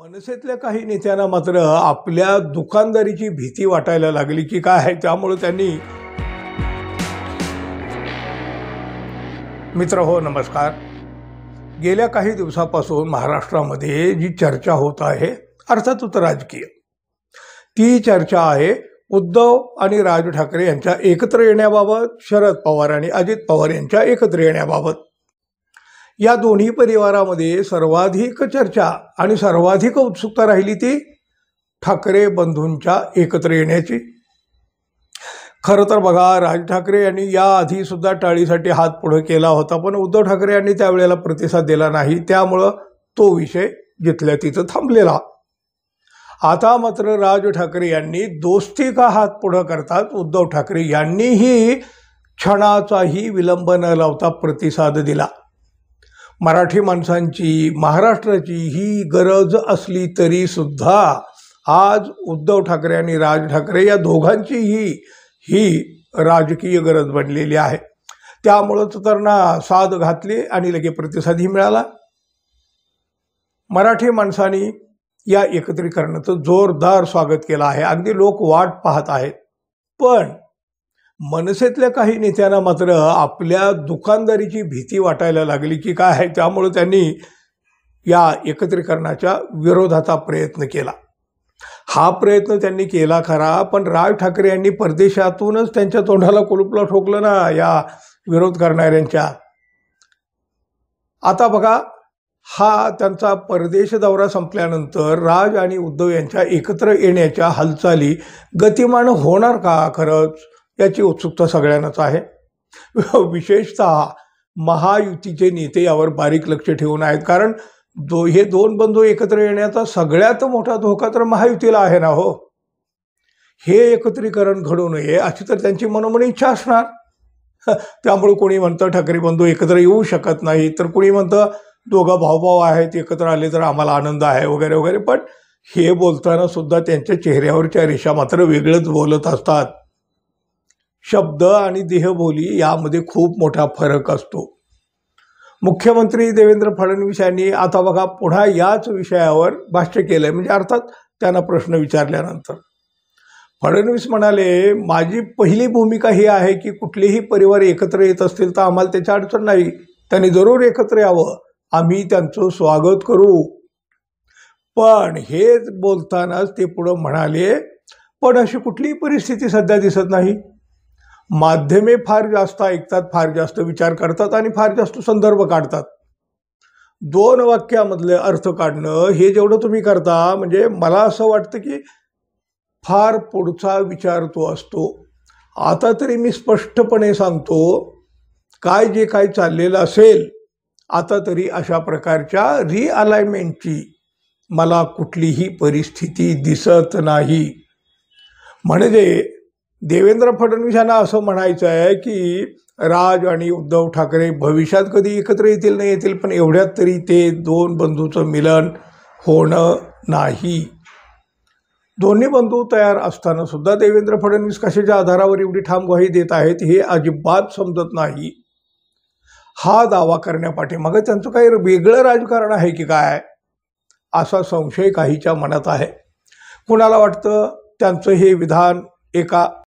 मनसेतल्या काही नेत्यांना मात्र आपल्या दुकानदारीची भीती वाटायला लागली की काय, त्यामुळे त्यांनी मित्र हो नमस्कार. गेल्या काही दिवसापासून महाराष्ट्रामध्ये जी चर्चा होत आहे अर्थातच राजकीय, ती चर्चा आहे उद्धव आणि राज ठाकरे यांच्या एकत्र येण्याबाबत, शरद पवार आणि अजित पवार यांच्या एकत्र येण्याबाबत. या दोन्ही परिवारामध्ये सर्वाधिक चर्चा आणि सर्वाधिक उत्सुकता राहिली ती ठाकरे बंधूंच्या एकत्र येण्याची. खरं तर बघा, राज ठाकरे यांनी याआधी सुद्धा टाळीसाठी हात पुढे केला होता, पण उद्धव ठाकरे यांनी त्यावेळेला प्रतिसाद दिला नाही, त्यामुळं तो विषय जिथल्या तिथं थांबलेला. आता मात्र राज ठाकरे यांनी दोस्ती का हात पुढे करतात उद्धव ठाकरे यांनीही क्षणाचाही विलंब न लावता प्रतिसाद दिला. मराठी माणसांची, महाराष्ट्राची ही गरज असली तरी सुद्धा आज उद्धव ठाकरे आणि राज ठाकरे या दोघांचीही ही राजकीय गरज बनलेली आहे. त्यामुळंच त्यांना साद घातली आणि लगे प्रतिसादही मिळाला. मराठी माणसांनी या एकत्रीकरणाचं जोरदार स्वागत केलं आहे. अगदी लोक वाट पाहत आहेत. पण मनसेतल्या काही नेत्यांना मात्र आपल्या दुकानदारीची भीती वाटायला लागली की काय, त्यामुळे त्यांनी या एकत्रीकरणाच्या विरोधाचा प्रयत्न केला. हा प्रयत्न त्यांनी केला खरा, पण राज ठाकरे यांनी परदेशातूनच त्यांच्या तोंडाला कुलूपला ठोकलं ना या विरोध करणाऱ्यांच्या. आता बघा, हा त्यांचा परदेश दौरा संपल्यानंतर राज आणि उद्धव यांच्या एकत्र येण्याच्या हालचाली गतिमान होणार का खरंच, याची उत्सुकता सगळ्यांनाच आहे. विशेषतः महायुतीचे नेते यावर बारीक लक्ष ठेवून आहेत, कारण हे दोन बंधू एकत्र येण्याचा सगळ्यात मोठा धोका तर महायुतीला आहे ना हो. हे एकत्रीकरण घडू नये अशी तर त्यांची मनोमनी इच्छा असणार. त्यामुळे कोणी म्हणतं ठाकरे बंधू एकत्र येऊ शकत नाही, तर कोणी म्हणतं दोघं भाऊभाऊ आहेत एकत्र आले तर आम्हाला आनंद आहे वगैरे वगैरे. पण हे बोलताना सुद्धा त्यांच्या चेहऱ्यावरच्या रेषा मात्र वेगळंच बोलत असतात. शब्द आणि देहबोली यामध्ये खूप मोठा फरक असतो. मुख्यमंत्री देवेंद्र फडणवीस यांनी आता बघा पुन्हा याच विषयावर भाष्य केलंय. म्हणजे अर्थात त्यांना प्रश्न विचारल्यानंतर फडणवीस म्हणाले, माझी पहिली भूमिका ही आहे की कुठलेही परिवार एकत्र येत असतील तर आम्हाला त्याच्या अडचण नाही, त्यांनी जरूर एकत्र यावं, आम्ही त्यांचं स्वागत करू. पण हे बोलतानाच ते पुढं म्हणाले, पण अशी कुठलीही परिस्थिती सध्या दिसत नाही. माध्यमे फार जास्त ऐकतात, फार जास्त विचार करतात आणि फार जास्त संदर्भ काढतात. दोन वाक्यामधले अर्थ काढणं हे जेवढं तुम्ही करता, म्हणजे मला असं वाटतं की फार पुढचा विचार तो असतो. आता तरी मी स्पष्टपणे सांगतो, काय जे काय चाललेलं असेल, आता तरी अशा प्रकारच्या रिअलाइनमेंटची मला कुठलीही परिस्थिती दिसत नाही. म्हणजे देवेंद्र फडणवीस यांना असं म्हणायचं आहे की राज आणि उद्धव ठाकरे भविष्यात कधी एकत्र येतील नाही येतील, पण एवढ्यात तरी ते दोन बंधूचं मिलन होणं नाही. दोन्ही बंधू तयार असताना सुद्धा देवेंद्र फडणवीस कशाच्या आधारावर एवढी ठाम ग्वाही देत आहेत हे अजिबात समजत नाही. हा दावा करण्यापाठीमागे त्यांचं काही वेगळं राजकारण आहे की काय, असा संशय काहीच्या मनात आहे. कुणाला वाटतं त्यांचं हे विधान एका